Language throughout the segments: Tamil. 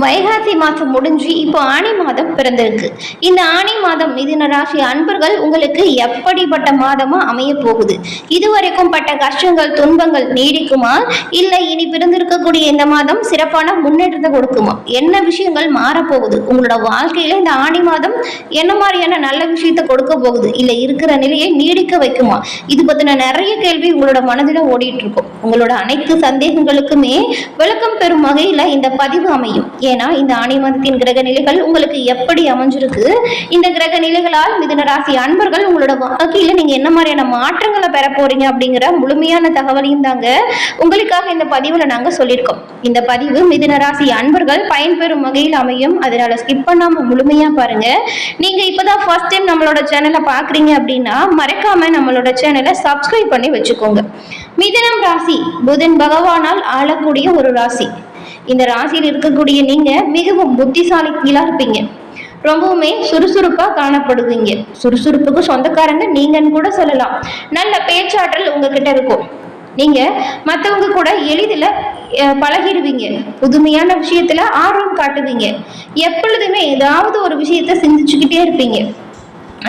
வைகாசி மாதம் முடிஞ்சு இப்போ ஆனி மாதம் பிறந்திருக்கு. இந்த ஆனி மாதம் மிதுன ராசி அன்பர்கள் உங்களுக்கு எப்படிப்பட்ட மாதமா அமைய போகுது? இதுவரைக்கும் பட்ட கஷ்டங்கள் துன்பங்கள் நீடிக்குமா, இல்லை இனி பிறந்திருக்கக்கூடிய இந்த மாதம் சிறப்பான முன்னேற்றத்தை கொடுக்குமா? என்ன விஷயங்கள் மாறப்போகுது உங்களோட வாழ்க்கையில? இந்த ஆனி மாதம் என்ன மாதிரியான நல்ல விஷயத்தை கொடுக்க போகுது, இல்லை இருக்கிற நிலையை நீடிக்க வைக்குமா? இது பத்தின நிறைய கேள்வி உங்களோட மனதில் ஓடிட்டு இருக்கும். உங்களோட அனைத்து சந்தேகங்களுக்குமே விளக்கம் பெறும் வகையில இந்த பதிவு அமையும். ஏன்னா இந்த ஆனி மாதத்தின் கிரக நிலைகள் உங்களுக்கு எப்படி அமைஞ்சிருக்கு, இந்த கிரக நிலைகளால் மிதுன ராசி அன்பர்கள் உங்களோட வாழ்க்கையில நீங்க என்ன மாதிரியான மாற்றங்களை பெற போறீங்க அப்படிங்கிற முழுமையான தகவலையும் தாங்க உங்களுக்காக இந்த பதிவுல நாங்க சொல்லியிருக்கோம். இந்த பதிவு மிதுன ராசி அன்பர்கள் பயன்பெறும் வகையில் அமையும். அதனால ஸ்கிப் பண்ணாம முழுமையா பாருங்க. நீங்க இப்பதான் ஃபர்ஸ்ட் டைம் நம்மளோட சேனலை பாக்குறீங்க அப்படின்னா மறக்காம நம்மளோட சேனலை சப்ஸ்கிரைப் பண்ணி வச்சுக்கோங்க. மிதுனம் ராசி புதன் பகவானால் ஆளக்கூடிய ஒரு ராசி. இந்த ராசியில் இருக்கக்கூடிய நீங்க மிகவும் புத்திசாலிகளா இருப்பீங்க. ரொம்பவுமே சுறுசுறுப்பா காணப்படுவீங்க. சுறுசுறுப்புக்கு சொந்தக்காரங்க நீங்கன்னு கூட சொல்லலாம். நல்ல பேச்சாற்றல் உங்ககிட்ட இருக்கும். நீங்க மற்றவங்க கூட எளிதில் பழகிடுவீங்க. புதுமையான விஷயத்துல ஆர்வம் காட்டுவீங்க. எப்பொழுதுமே ஏதாவது ஒரு விஷயத்த சிந்திச்சுக்கிட்டே இருப்பீங்க.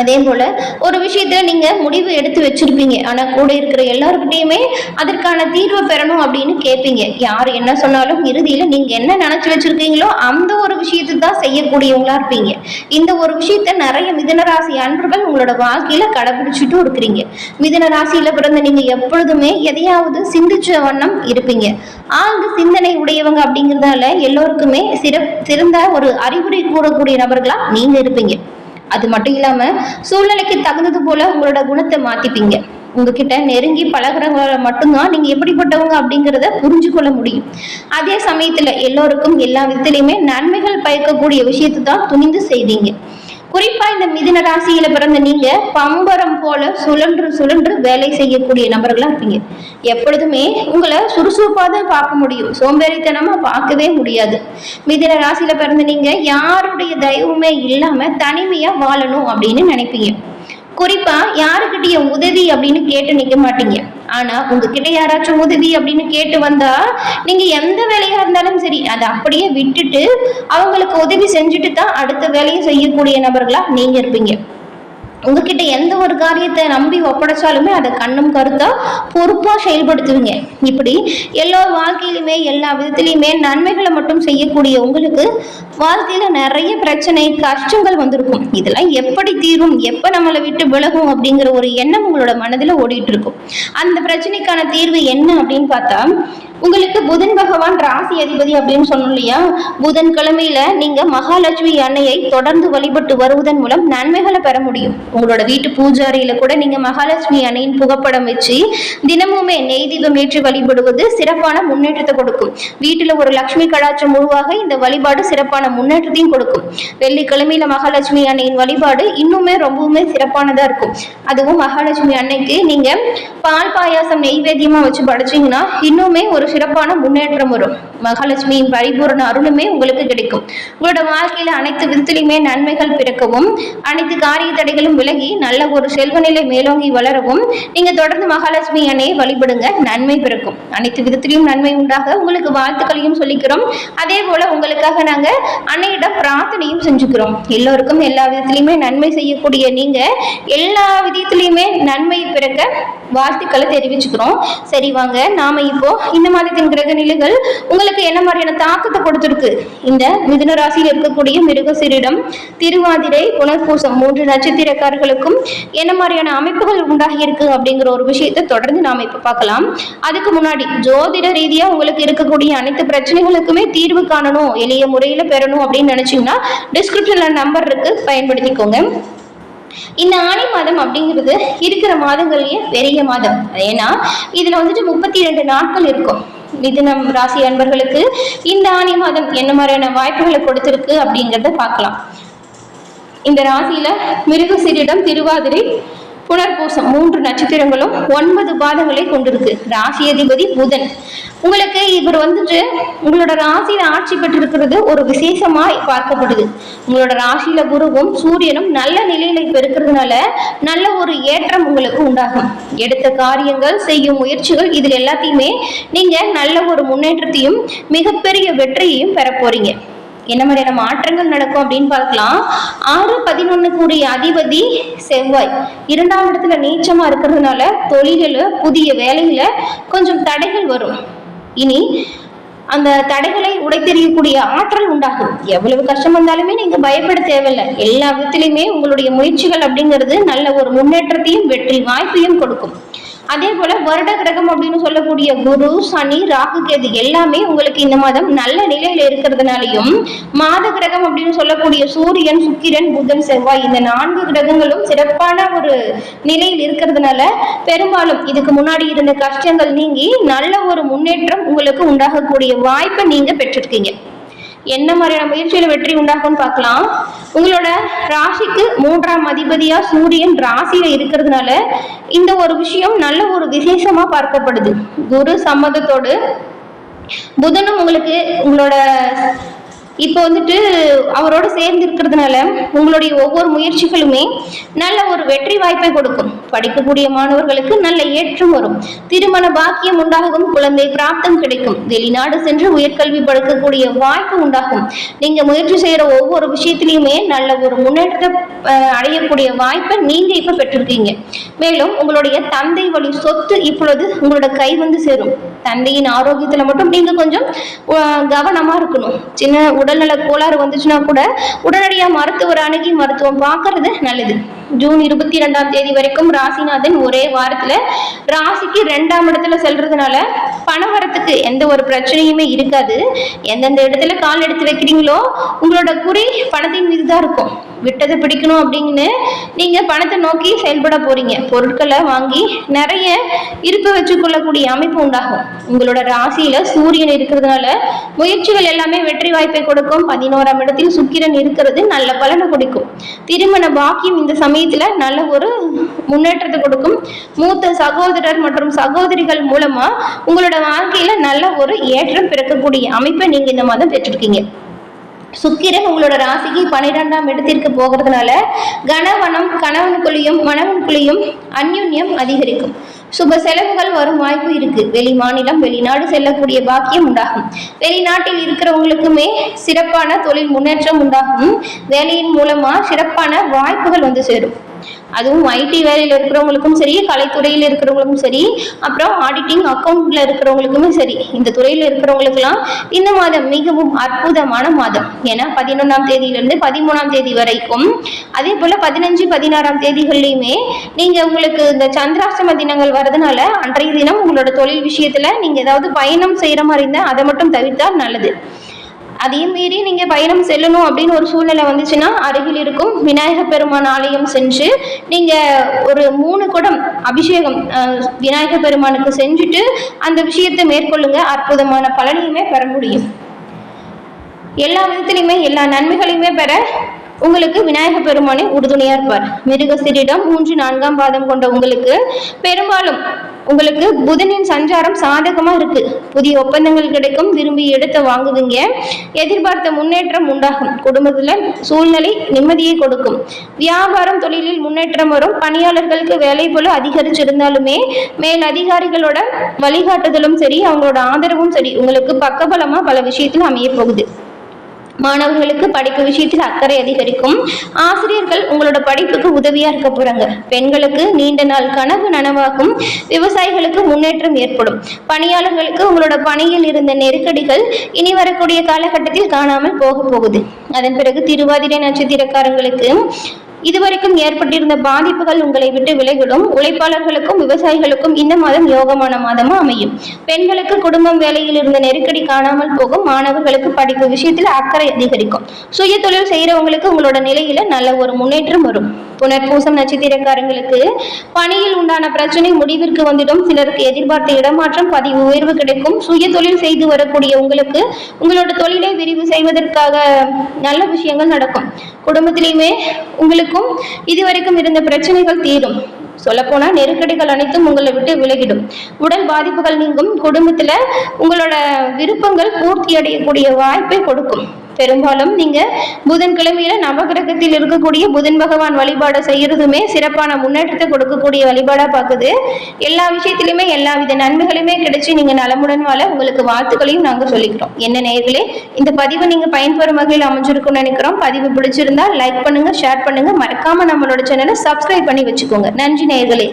அதே போல ஒரு விஷயத்துல நீங்க முடிவு எடுத்து வச்சிருப்பீங்க. ஆனா கூட இருக்கிற எல்லாருக்கிட்டையுமே அதற்கான தீர்வை பெறணும் அப்படின்னு கேட்பீங்க. யார் என்ன சொன்னாலும் இறுதியில நீங்க என்ன நினைச்சு வச்சிருக்கீங்களோ அந்த ஒரு விஷயத்தை தான் செய்யக்கூடியவங்களா இருப்பீங்க. இந்த ஒரு விஷயத்த நிறைய மிதுன ராசி அன்பர்கள் உங்களோட வாழ்க்கையில கடைபிடிச்சிட்டும் இருக்கிறீங்க. மிதுன ராசியில பிறந்த நீங்க எப்பொழுதுமே எதையாவது சிந்திச்ச வண்ணம் இருப்பீங்க. ஆழ்ந்த சிந்தனை உடையவங்க அப்படிங்கிறதால எல்லோருக்குமே சிறந்த ஒரு அறிவுரை கூறக்கூடிய நபர்களா நீங்க இருப்பீங்க. அது மட்டும் இல்லாம சூழ்நிலைக்கு தகுந்தது போல உங்களோட குணத்தை மாத்திப்பீங்க. உங்ககிட்ட நெருங்கி பழகிறவங்க மட்டும்தான் நீங்க எப்படிப்பட்டவங்க அப்படிங்கிறத புரிஞ்சு கொள்ள முடியும். அதே சமயத்துல எல்லோருக்கும் எல்லா விதத்திலையுமே நன்மைகள் பயக்கக்கூடிய விஷயத்தை தான் துணிந்து செய்வீங்க. குறிப்பா இந்த மிதுன ராசியில பிறந்த நீங்க பம்பரம் போல சுழன்று சுழன்று வேலை செய்யக்கூடிய நபர்களா இருப்பீங்க. எப்பொழுதுமே உங்களை சுறுசுறுப்பா தான் பார்க்க முடியும். சோம்பேறித்தனமா பார்க்கவே முடியாது. மிதுன ராசியில பிறந்த நீங்க யாருடைய தயவுமே இல்லாம தனிமையா வாழணும் அப்படின்னு நினைப்பீங்க. குறிப்பா யாருக்கிட்டைய உதவி அப்படின்னு கேட்டு நிக்க மாட்டீங்க. ஆனா உங்ககிட்ட யாராச்சும் உதவி அப்படின்னு கேட்டு வந்தா நீங்க எந்த வேலையா இருந்தாலும் சரி அதை அப்படியே விட்டுட்டு அவங்களுக்கு உதவி செஞ்சுட்டு தான் அடுத்த வேலையை செய்யக்கூடிய நபர்களா நீங்க இருப்பீங்க. உங்ககிட்ட எந்த ஒரு காரியத்தை நம்பி ஒப்படைச்சாலுமே அதை கண்ணும் கருத்தா பொறுப்பா செயல்படுத்துவீங்க. இப்படி எல்லா வாழ்க்கையிலுமே எல்லா விதத்திலையுமே நன்மைகளை மட்டும் செய்யக்கூடிய உங்களுக்கு வாழ்க்கையில நிறைய பிரச்சனை கஷ்டங்கள் வந்திருக்கும். இதெல்லாம் எப்படி தீரும், எப்ப நம்மளை விட்டு விலகும் அப்படிங்கிற ஒரு எண்ணம் உங்களோட மனதில் ஓடிட்டு இருக்கும். அந்த பிரச்சனைக்கான தீர்வு என்ன அப்படின்னு பார்த்தா, உங்களுக்கு புதன் பகவான் ராசி அதிபதி அப்படின்னு சொன்னோம் இல்லையா? புதன் கிழமையில நீங்க மகாலட்சுமி அன்னையை தொடர்ந்து வழிபட்டு வருவதன் மூலம் நன்மைகளை பெற முடியும். உங்களோட வீட்டு பூஜை அறையில கூட நீங்க மகாலட்சுமி அன்னையின் புகைப்படம் வச்சு தினமுமே நெய் தீபம் ஏற்றி வழிபடுவது சிறப்பான முன்னேற்றத்தை கொடுக்கும். வீட்டுல ஒரு லட்சுமி கடாட்சம் உருவாக இந்த வழிபாடு சிறப்பான முன்னேற்றத்தையும் கொடுக்கும். வெள்ளிக்கிழமையில மகாலட்சுமி அன்னையின் வழிபாடு இன்னுமே ரொம்பவுமே சிறப்பானதா இருக்கும். அதுவும் மகாலட்சுமி அன்னைக்கு நீங்க பால் பாயாசம் நெய்வேத்தியமா வச்சு படைச்சீங்கன்னா இன்னுமே ஒரு சிறப்பான முன்னேற்றம் வரும். மகாலட்சுமியின் பரிபூர்ண அருளுமே உங்களுக்கு கிடைக்கும். உங்களோட வாழ்க்கையில அனைத்து விதத்திலுமே நன்மைகள் பிறக்கவும், அனைத்து காரிய தடைகளும் விலகி நல்ல ஒரு செல்வநிலை மேலோங்கி வளரவும் நீங்க தொடர்ந்து மகாலட்சுமி அன்னையை வழிபடுங்க. நன்மை பிறக்கும். அனைத்து விதத்திலையும் நன்மை உண்டாக உங்களுக்கு வாழ்த்துக்களையும் சொல்லிக்கிறோம். அதே போல உங்களுக்காக நாங்க அன்னையிடம் பிரார்த்தனையும் செஞ்சுக்கிறோம். எல்லோருக்கும் எல்லா விதத்திலையுமே நன்மை செய்யக்கூடிய நீங்க எல்லா விதத்திலையுமே நன்மை பிறக்க வாழ்த்துக்களை தெரிவிச்சுக்கிறோம். சரி வாங்க, நாம இப்போ இந்த மாதத்தின் கிரக நிலைகள் உங்களுக்கு என்ன மாதிரியான தாக்கத்தை கொடுத்திருக்கு, இந்த மிதுன ராசியில் இருக்கக்கூடிய மிருகசீரிடம் திருவாதிரை புனர்பூசம் 3 நட்சத்திரக்காரர்களுக்கும் என்ன மாதிரியான அமைப்புகள் உண்டாகி இருக்கு அப்படிங்கிற ஒரு விஷயத்தை தொடர்ந்து நாம இப்ப பார்க்கலாம். அதுக்கு முன்னாடி ஜோதிட ரீதியா உங்களுக்கு இருக்கக்கூடிய அனைத்து பிரச்சனைகளுக்குமே தீர்வு காணணும், எளிய முறையில பெறணும் அப்படின்னு நினைச்சீங்கன்னா டிஸ்கிரிப்ஷன்ல நம்பர் இருக்கு, பயன்படுத்திக்கோங்க. இந்த ஆனி மாதம் அப்படிங்கிறது இருக்கிற மாதங்கள்லயே பெரிய மாதம். ஏன்னா இதுல வந்துட்டு 32 நாட்கள் இருக்கும். மிதுனம் ராசி அன்பர்களுக்கு இந்த ஆனி மாதம் என்ன மாதிரியான வாய்ப்புகளை கொடுத்திருக்கு அப்படிங்கிறத பார்க்கலாம். இந்த ராசியில மிருகசீரிடம் திருவாதிரை புனர்பூசம் 3 நட்சத்திரங்களும் 9 பாதங்களை கொண்டிருக்கு. ராசி அதிபதி புதன். உங்களுக்கு இவர் வந்துட்டு உங்களோட ராசியில ஆட்சி பெற்றிருக்கிறது ஒரு விசேஷமாய் பார்க்கப்படுது. உங்களோட ராசியில குருவும் சூரியனும் நல்ல நிலையில பெருக்கிறதுனால நல்ல ஒரு ஏற்றம் உங்களுக்கு உண்டாகும். எடுத்த காரியங்கள், செய்யும் முயற்சிகள், இதில் எல்லாத்தையுமே நீங்க நல்ல ஒரு முன்னேற்றத்தையும் மிகப்பெரிய வெற்றியையும் பெற போறீங்க. என்ன மாதிரியான மாற்றங்கள் நடக்கும் அப்படின்னு பார்க்கலாம். 6-11 கூடிய அதிபதி செவ்வாய் 2ஆம் இடத்துல நீச்சமா இருக்கிறதுனால தொழில புதிய வேலையில கொஞ்சம் தடைகள் வரும். இனி அந்த தடைகளை உடைத்தெறியக்கூடிய ஆற்றல் உண்டாகும். எவ்வளவு கஷ்டம் வந்தாலுமே நீங்க பயப்பட தேவையில்லை. எல்லா விதத்திலுமே உங்களுடைய முயற்சிகள் அப்படிங்கிறது நல்ல ஒரு முன்னேற்றத்தையும் வெற்றி வாய்ப்பையும் கொடுக்கும். அதே போல வருட கிரகம் அப்படின்னு சொல்லக்கூடிய குரு, சனி, ராகு, கேது எல்லாமே உங்களுக்கு இந்த மாதம் நல்ல நிலையில இருக்கிறதுனாலையும், மாத கிரகம் அப்படின்னு சொல்லக்கூடிய சூரியன், சுக்கிரன், புதன், செவ்வாய் இந்த 4 கிரகங்களும் சிறப்பான ஒரு நிலையில் இருக்கிறதுனால பெரும்பாலும் இதுக்கு முன்னாடி இருந்த கஷ்டங்கள் நீங்கி நல்ல ஒரு முன்னேற்றம் உங்களுக்கு உண்டாகக்கூடிய வாய்ப்பை நீங்க பெற்றிருக்கீங்க. என்ன மாதிரியான முயற்சியில வெற்றி உண்டாகும்னு பார்க்கலாம். உங்களோட ராசிக்கு 3ஆம் அதிபதியா சூரியன் ராசியில இருக்கிறதுனால இந்த ஒரு விஷயம் நல்ல ஒரு விசேஷமா பார்க்கப்படுது. குரு சம்மதத்தோடு புதனும் உங்களுக்கு உங்களோட இப்போ அவரோட சேர்ந்து இருக்கிறதுனால உங்களுடைய ஒவ்வொரு முயற்சிகளுமே நல்ல ஒரு வெற்றி வாய்ப்பை கொடுக்கும். படிக்கக்கூடிய மாணவர்களுக்கு நல்ல ஏற்றம் வரும். திருமண பாக்கியம் உண்டாகும். குழந்தை பிராப்தம் கிடைக்கும். வெளிநாடு சென்று உயர்கல்வி படிக்கக்கூடிய வாய்ப்பு உண்டாகும். நீங்க முயற்சி செய்யற ஒவ்வொரு விஷயத்திலையுமே நல்ல ஒரு முன்னேற்றம் அடையக்கூடிய வாய்ப்பை நீங்க இப்ப பெற்றிருக்கீங்க. மேலும் உங்களுடைய தந்தை வழி சொத்து இப்பொழுது உங்களோட கை சேரும். தந்தையின் ஆரோக்கியத்துல மட்டும் நீங்க கொஞ்சம் கவனமா இருக்கணும். சின்ன உடல்நல கோளாறு வந்துச்சுன்னா கூட உடனடியா மருத்துவர் அணுகி மருத்துவம் பார்க்கறது நல்லது. ஜூன் 22ஆம் தேதி வரைக்கும் ராசிநாதன் ஒரே வாரத்துல ராசிக்கு 2ஆம் இடத்துல செல்றதுனால பணவரத்துக்கு எந்த ஒரு பிரச்சனையுமே இருக்காது. எந்தெந்த இடத்துல கால் எடுத்து வைக்கிறீங்களோ உங்களோட குறி பணத்தின் மீதுதான் இருக்கும். விட்டதை பிடிக்கணும் அப்படின்னு நீங்க பணத்தை நோக்கி செயல்பட போறீங்க. பொருட்களை வாங்கி நிறைய இருப்பு வச்சுக்கொள்ளக்கூடிய அமைப்பு உண்டாகும். உங்களோட ராசியில சூரியன் இருக்கிறதுனால முயற்சிகள் எல்லாமே வெற்றி வாய்ப்பை கொடுக்கும். 11ஆம் இடத்தில் சுக்கிரன் இருக்கிறது நல்ல பலனை கொடுக்கும். திருமண பாக்கியம் இந்த சமயத்துல நல்ல ஒரு முன்னேற்றத்தை கொடுக்கும். மூத்த சகோதரர் மற்றும் சகோதரிகள் மூலமா உங்களோட வாழ்க்கையில நல்ல ஒரு ஏற்றம் பிறக்கக்கூடிய அமைப்பை நீங்க இந்த மாதம் பெற்றிருக்கீங்க. சுக்கிரன் உங்களோட ராசிக்கு 12ஆம் இடத்திற்கு போகிறதுனால கணவனுக்குள்ளேயும் மனைவனுக்குள்ளேயும் அந்யுன்யம் அதிகரிக்கும். சுப செலவுகள் வரும் வாய்ப்பு இருக்கு. வெளி மாநிலம் வெளிநாடு செல்லக்கூடிய பாக்கியம் உண்டாகும். வெளிநாட்டில் இருக்கிறவங்களுக்குமே சிறப்பான தொழில் முன்னேற்றம் உண்டாகும். வேலையின் மூலமா சிறப்பான வாய்ப்புகள் சேரும். அதுவும் ஐடி வேலையில இருக்கிறவங்களுக்கும் சரி, கலைத்துறையில இருக்கிறவங்களுக்கும் சரி, அப்புறம் ஆடிட்டிங் அக்கௌண்ட்ல இருக்கிறவங்களுக்குமே சரி, இந்த துறையில இருக்கிறவங்களுக்கெல்லாம் இந்த மாதம் மிகவும் அற்புதமான மாதம். ஏன்னா 11ஆம் தேதியிலிருந்து 13ஆம் தேதி வரைக்கும், அதே போல 15, 16ஆம் தேதிகள்லையுமே நீங்க உங்களுக்கு இந்த சந்திராஷ்டம தினங்கள் வரதுனால அன்றைய தினம் உங்களோட தொழில் விஷயத்துல நீங்க ஏதாவது பயணம் செய்யற மாதிரி இருந்தா அதை மட்டும் தவிர்த்தால் நல்லது. அதே மீறி நீங்க பயணம் செல்லணும் அப்படின்னு ஒரு சூழ்நிலை வந்துச்சுன்னா அருகில் இருக்கும் விநாயக பெருமான் ஆலயம் சென்று நீங்க ஒரு 3 குடம் அபிஷேகம் விநாயக பெருமானுக்கு செஞ்சுட்டு அந்த விஷயத்தை மேற்கொள்ளுங்க. அற்புதமான பலனையுமே பெற முடியும். எல்லா விதத்திலையுமே எல்லா நன்மைகளையுமே பெற உங்களுக்கு விநாயக பெருமானே உறுதுணையா இருப்பார். மிருகசீரிடம் 3, 4ஆம் பாதம் கொண்ட உங்களுக்கு பெரும்பாலும் உங்களுக்கு புதனின் சஞ்சாரம் சாதகமா இருக்கு. புதிய ஒப்பந்தங்கள் கிடைக்கும். விரும்பி எடுத்து வாங்குவீங்க. எதிர்பார்த்த முன்னேற்றம் உண்டாகும். குடும்பத்துல சூழ்நிலை நிம்மதியை கொடுக்கும். வியாபாரம் தொழிலில் முன்னேற்றம் வரும். பணியாளர்களுக்கு வேலை போல அதிகரிச்சிருந்தாலுமே மேல் அதிகாரிகளோட வழிகாட்டுதலும் சரி, அவங்களோட ஆதரவும் சரி உங்களுக்கு பக்கபலமா பல விஷயத்துல அமைய போகுது. மாணவர்களுக்கு படிப்பு விஷயத்தில் அக்கறை அதிகரிக்கும். ஆசிரியர்கள் உங்களோட படிப்புக்கு உதவியா இருக்க போறாங்க. பெண்களுக்கு நீண்ட நாள் கனவு நனவாகும். விவசாயிகளுக்கு முன்னேற்றம் ஏற்படும். பணியாளர்களுக்கு உங்களோட பணியில் இருந்த நெருக்கடிகள் இனி வரக்கூடிய காலகட்டத்தில் காணாமல் போகுது. அதன் பிறகு திருவாதிரை நட்சத்திரக்காரங்களுக்கு இதுவரைக்கும் ஏற்பட்டிருந்த பாதிப்புகள் உங்களை விட்டு விலகிடும். உழைப்பாளர்களுக்கும் விவசாயிகளுக்கும் இந்த மாதம் யோகமான மாதமா அமையும். பெண்களுக்கு குடும்பம் வேலையில் இருந்த நெருக்கடி காணாமல் போகும். மாணவர்களுக்கு படிப்பு விஷயத்தில் அக்கறை அதிகரிக்கும். சுய தொழில் செய்யறவங்களுக்கு உங்களோட நிலையில நல்ல ஒரு முன்னேற்றம் வரும். புனர்பூசம் நட்சத்திரக்காரங்களுக்கு பணியில் உண்டான பிரச்சனை முடிவிற்கு வந்துடும். சிலருக்கு எதிர்பார்த்த இடமாற்றம், பதவி உயர்வு கிடைக்கும். சுய தொழில் செய்து வரக்கூடிய உங்களுக்கு உங்களோட தொழிலை விரிவு செய்வதற்காக நல்ல விஷயங்கள் நடக்கும். குடும்பத்திலையுமே உங்களுக்கும் இதுவரைக்கும் இருந்த பிரச்சனைகள் தீரும். சொல்லப்போனா நெருக்கடிகள் அனைத்தும் உங்களை விட்டு விலகிடும். உடல் பாதிப்புகள் நீங்கும். குடும்பத்துல உங்களோட விருப்பங்கள் பூர்த்தி அடையக்கூடிய வாய்ப்பை கொடுக்கும். பெரும்பாலும் நீங்க புதன்கிழமையில நவகிரகத்தில் இருக்கக்கூடிய புதன் பகவான் வழிபாடை செய்யறதுமே சிறப்பான முன்னேற்றத்தை கொடுக்கக்கூடிய வழிபாடா பார்க்குது. எல்லா விஷயத்திலுமே எல்லாவித நன்மைகளுமே கிடைச்சு நீங்க நலமுடன் வாழ உங்களுக்கு வாழ்த்துக்களையும் நாங்க சொல்லிக்கிறோம். என்ன நேயர்களே, இந்த பதிவு நீங்க பயன்பெறும் வகையில் அமைஞ்சிருக்கும்னு நினைக்கிறோம். பதிவு பிடிச்சிருந்தா லைக் பண்ணுங்க, ஷேர் பண்ணுங்க, மறக்காம நம்மளோட சேனலை சப்ஸ்கிரைப் பண்ணி வச்சுக்கோங்க. நன்றி நேயர்களே.